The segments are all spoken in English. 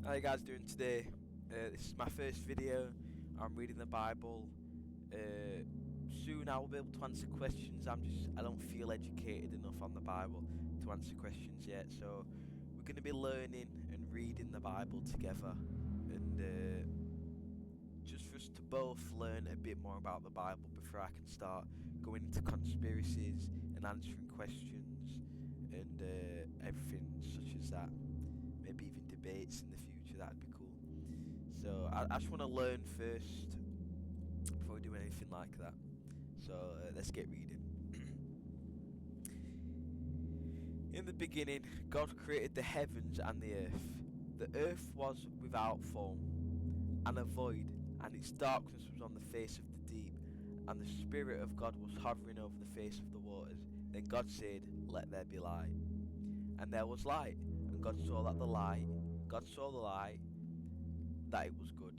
How you guys doing today? This is my first video. I'm reading the Bible. Soon I will be able to answer questions. I don't feel educated enough on the Bible to answer questions yet. So we're going to be learning and reading the Bible together, and just for us to both learn a bit more about the Bible before I can start going into conspiracies and answering questions and everything such as that. Maybe even debates in the future, that'd be cool. So I just want to learn first before we do anything like that. So let's get reading. In the beginning, God created the heavens and the earth. The earth was without form and a void, and its darkness was on the face of the deep, and the Spirit of God was hovering over the face of the waters. Then God said, "Let there be light." And there was light. And God saw the light, that it was good.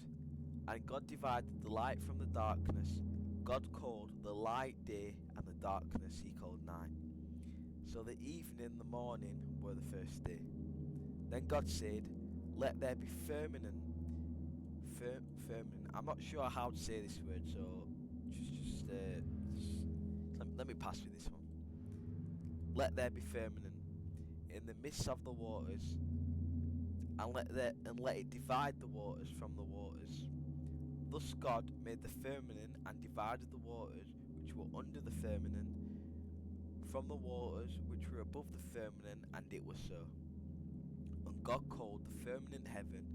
And God divided the light from the darkness. God called the light day, and the darkness he called night. So the evening and the morning were the first day. Then God said, "Let there be firmament." Firmament. I'm not sure how to say this word, so just let me pass with this one. Let there be firmament in the midst of the waters, and let it divide the waters from the waters. Thus God made the firmament and divided the waters which were under the firmament from the waters which were above the firmament, and it was so. And God called the firmament heaven.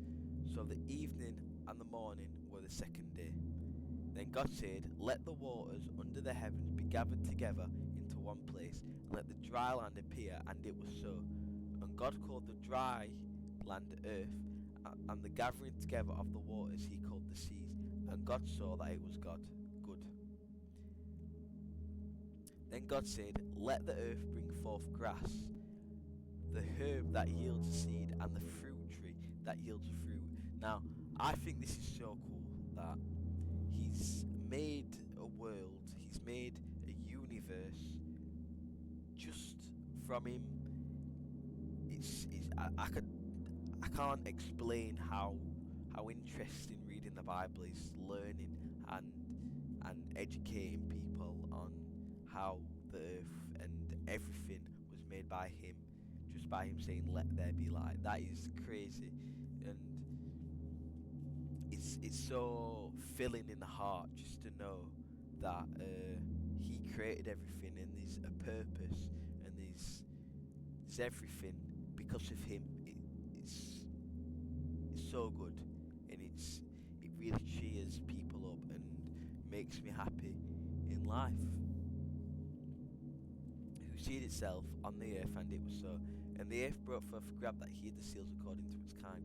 So the evening and the morning were the second day. Then God said, "Let the waters under the heavens be gathered together into one place, and let the dry land appear," and it was so. And God called the dry land earth, and the gathering together of the waters he called the seas. And God saw that it was good. Then God said, "Let the earth bring forth grass, the herb that yields a seed, and the fruit tree that yields a fruit." Now, I think this is so cool that he's made a world, he's made a universe just from him. I can't explain how interesting reading the Bible is, learning and educating people on how the earth and everything was made by him, just by him saying, "Let there be light." That is crazy, and it's so filling in the heart just to know that he created everything, and there's a purpose, and there's everything because of him. It's so good, and it really cheers people up and makes me happy in life. Who seed itself on the earth, and it was so. And the earth brought forth grape that hid the seals according to its kind,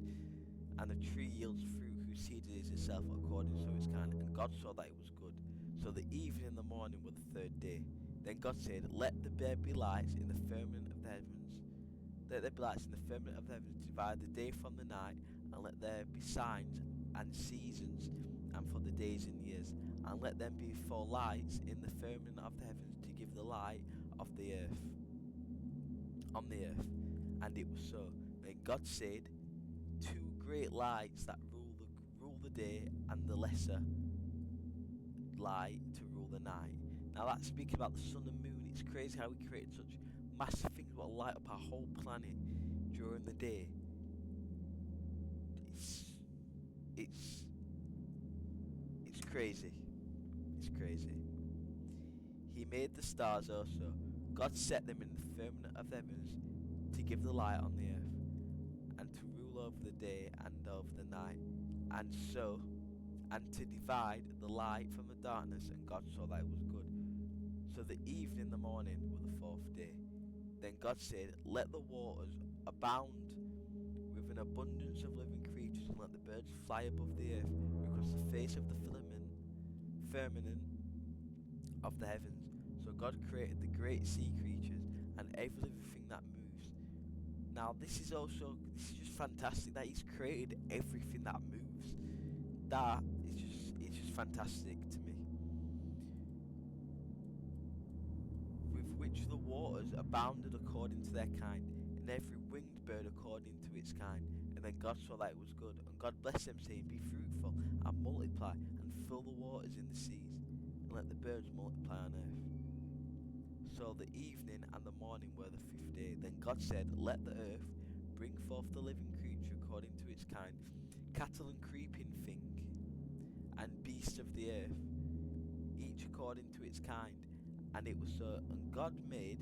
and the tree yields fruit whose seed is itself according to its kind. And God saw that it was good. So the evening and the morning were the third day. Then God said, "Let there be lights in the firmament of the heavens. Let there be lights in the firmament of the heavens to divide the day from the night, and let there be signs and seasons, and for the days and years. And let them be for lights in the firmament of the heavens to give the light of the earth on the earth." And it was so. Then God said, "Two great lights that rule the day, and the lesser light to rule the night." Now that's speaking about the sun and moon. It's crazy how he created such massive things that light up our whole planet during the day. It's crazy. It's crazy. He made the stars also. God set them in the firmament of the heavens to give the light on the earth, and to rule over the day and over the night, and to divide the light from the darkness. And God saw that it was good. So the evening and the morning were the fourth day. Then God said, "Let the waters abound with an abundance of living creatures, and let the birds fly above the earth across the face of the firmament of the heavens." So God created the great sea creatures and every living thing that moves. Now this is just fantastic that he's created everything that moves. That is just fantastic to me. With which the waters abounded according to their kind, and every winged bird according to its kind. And then God saw that it was good, and God blessed them, saying, Be fruitful, and multiply, and fill the waters in the seas, and let the birds multiply on earth. So the evening and the morning were the 5th day. Then God said, Let the earth bring forth the living creature according to its kind, cattle and creeping thing, and beasts of the earth, each according to its kind. And it was so. And God made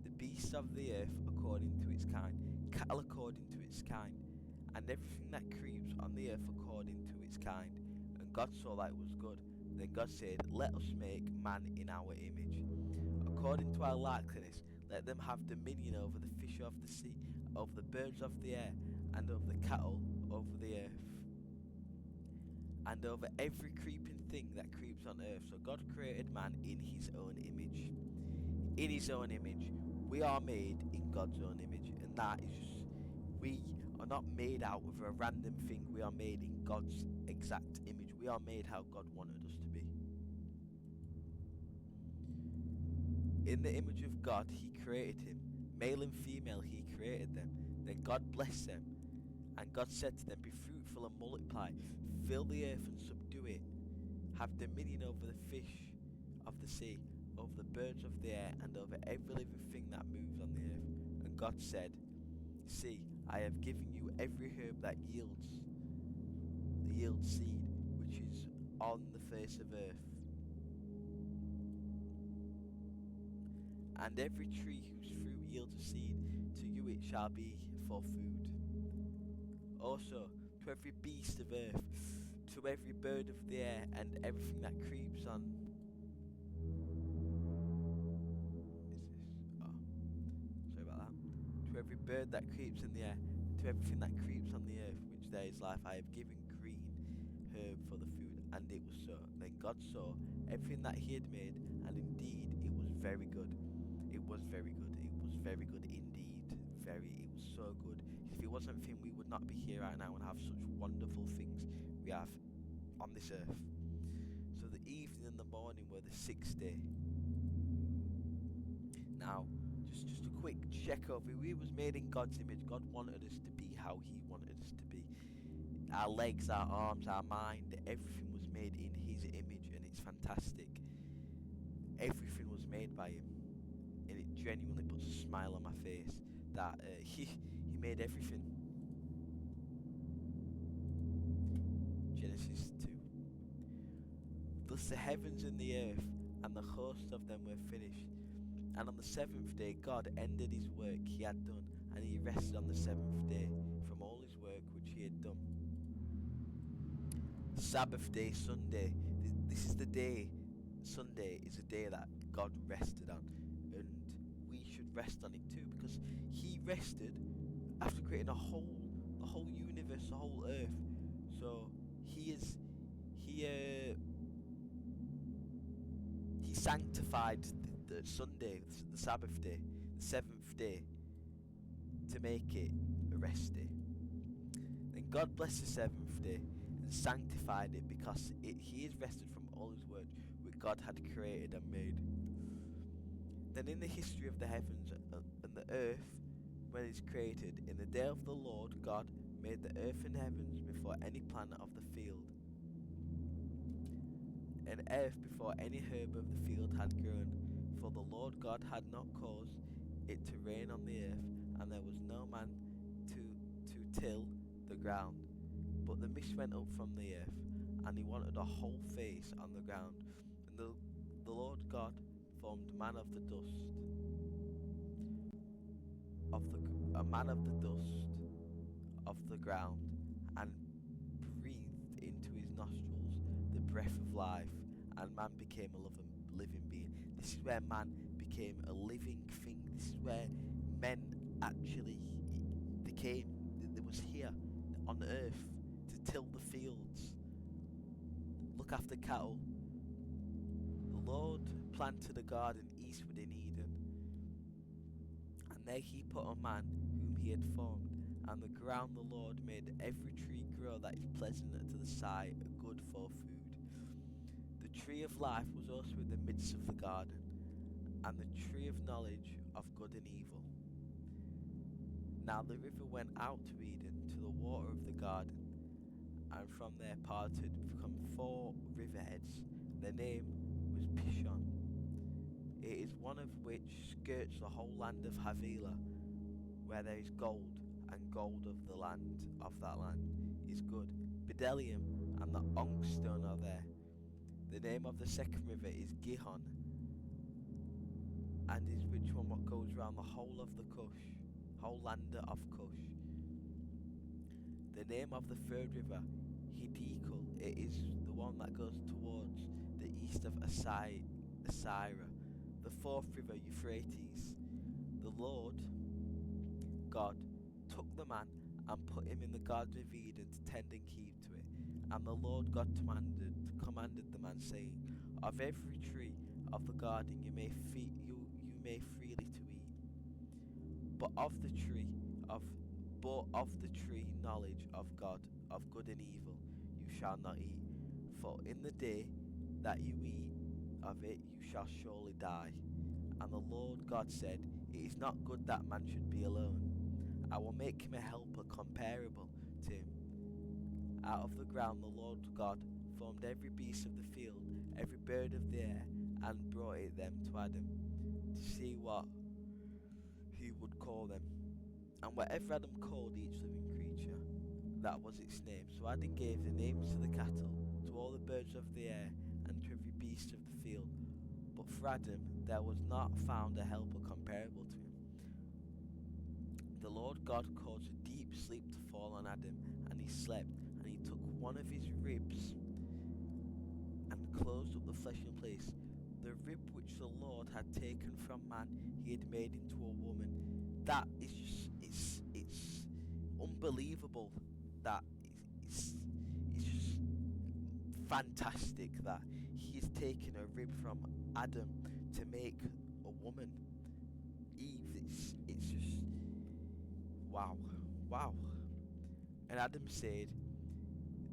the beasts of the earth according to its kind, cattle according to its kind, and everything that creeps on the earth according to its kind. And God saw that it was good. Then God said, Let us make man in our image, according to our likeness. Let them have dominion over the fish of the sea, over the birds of the air, and over the cattle over the earth, and over every creeping thing that creeps on earth. So God created man in his own image. In his own image. We are made in God's own image. And that is just, we are not made out of a random thing. We are made in God's exact image. We are made how God wanted us to be. In the image of God, he created him. Male and female, he created them. Then God blessed them. And God said to them, Be fruitful and multiply. Fill the earth and subdue it. Have dominion over the fish of the sea, over the birds of the air, and over every living thing that moves on the earth. And God said, See, I have given you every herb that yields seed, which is on the face of earth, and every tree whose fruit yields a seed, to you it shall be for food. Also, to every beast of earth, to every bird of the air, and everything that creeps on. Sorry about that. To every bird that creeps in the air, to everything that creeps on the earth, which there is life, I have given green herb for the food. And it was so. Then God saw everything that he had made, and indeed it was very good. It was very good. It was very good indeed. It was so good. If it wasn't for him, we would not be here right now and have such wonderful things we have on this earth. So the evening and the morning were the 6th day. Now, just a quick check over. We was made in God's image. God wanted us to be how he wanted us to be. Our legs, our arms, our mind, everything was made in his image, and it's fantastic. Everything was made by him, and it genuinely puts a smile on my face that he made everything. Genesis 2. Thus the heavens and the earth and the host of them were finished. And on the 7th day God ended his work he had done, and he rested on the 7th day from all his work which he had done. Sabbath day, Sunday. This is the day. Sunday is a day that God rested on, and we should rest on it too, because he rested after creating the whole universe, the whole earth. So he sanctified the Sunday, the Sabbath day, the 7th day, to make it a rest day. Then God blessed the 7th day and sanctified it, because he is rested from all his work which God had created and made. Then in the history of the heavens and the earth, when it is created, in the day of the Lord God made the earth and heavens before any plant of the field, and earth before any herb of the field had grown. For the Lord God had not caused it to rain on the earth, and there was no man to till the ground. But the mist went up from the earth, and he wanted a whole face on the ground. And the Lord God formed man of the dust of the ground, and breathed into his nostrils the breath of life, and man became a living being. This is where man became a living thing. This is where men actually became. There was here on earth to till the fields, look after cattle. The Lord planted a garden eastward in Eden, and there he put a man whom he had formed. And the ground the Lord made every tree grow that is pleasant to the sight, good for food. The tree of life was also in the midst of the garden, and the tree of knowledge of good and evil. Now the river went out to Eden to the water of the garden, and from there parted from 4 riverheads. Their name was Pishon. It is one of which skirts the whole land of Havilah, where there is gold, and gold of the land of that land is good. Bdellium and the onyx stone are there. The name of the second river is Gihon, and is which one what goes round the whole of the Cush, whole land of Cush. The name of the third river, Hiddekel, it is the one that goes towards the east of Assyria. The fourth river, Euphrates. The Lord God took the man and put him in the Garden of Eden to tend and keep to it. And the Lord God commanded the man, saying, of every tree of the garden you may freely to eat, but of the tree knowledge of God, of good and evil, you shall not eat. For in the day that you eat of it, you shall surely die. And the Lord God said, it is not good that man should be alone. I will make him a helper comparable to him. Out of the ground the Lord God formed every beast of the field, every bird of the air, and brought them to Adam, to see what he would call them. And whatever Adam called each living creature, that was its name. So Adam gave the names to the cattle, to all the birds of the air, and to every beast of the field. But for Adam there was not found a helper comparable to him. The Lord God caused a deep sleep to fall on Adam, and he slept, and he took one of his ribs and closed up the flesh in place. The rib which the Lord had taken from man, he had made into a woman. That is just, it's unbelievable. That it's just fantastic that he has taken a rib from Adam to make a woman, Eve. It's just wow. And Adam said,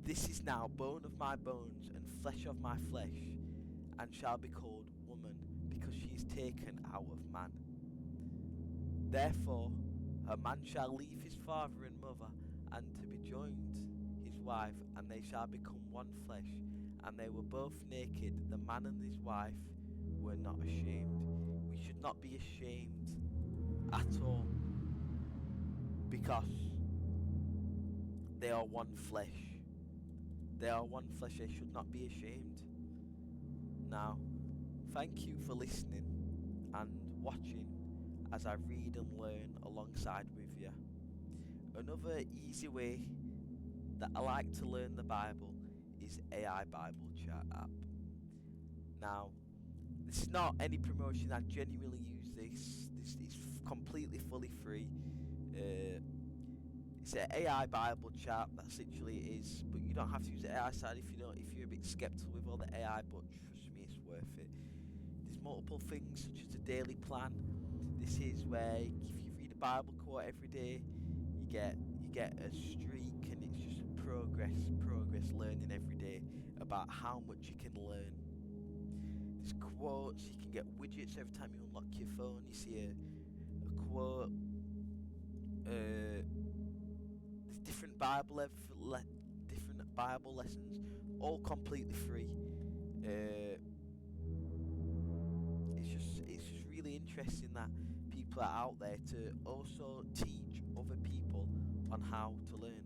this is now bone of my bones and flesh of my flesh, and shall be called woman, because she is taken out of man. Therefore a man shall leave his father and mother, and to be joined his wife, and they shall become one flesh. And they were both naked, the man and his wife were not ashamed. We should not be ashamed at all, because they are one flesh. They are one flesh. They should not be ashamed. Now, thank you for listening and watching as I read and learn alongside with you. Another easy way that I like to learn the Bible is AI Bible Chat app. Now, this is not any promotion. I genuinely use this. This is completely fully free. It's an AI Bible chat. That's literally it is. But you don't have to use the AI side if you don't. If you're a bit skeptical with all the AI, but trust me, it's worth it. There's multiple things such as a daily plan. This is where if you read a Bible quote every day, you get a streak, and it's just progress learning every day about how much you can learn. There's quotes. You can get widgets every time you unlock your phone. You see a quote. There's different different Bible lessons, all completely free. It's just really interesting that people are out there to also teach other people on how to learn.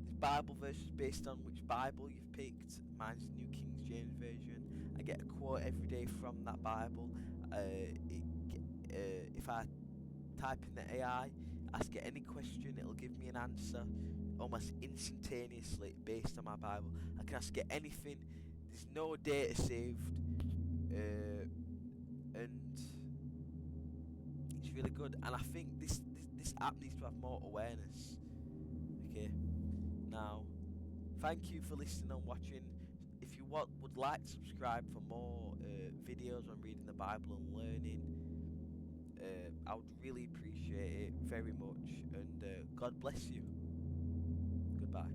This Bible verse is based on which Bible you've picked. Mine's the New King James Version. I get a quote every day from that Bible. If I type in the AI, ask it any question, it'll give me an answer almost instantaneously based on my Bible. I can ask it anything. There's no data saved, and it's really good. And I think this app needs to have more awareness. Okay, now thank you for listening and watching. If you would like to subscribe for more videos on reading the Bible and learning, I would really appreciate it very much. And God bless you. Goodbye.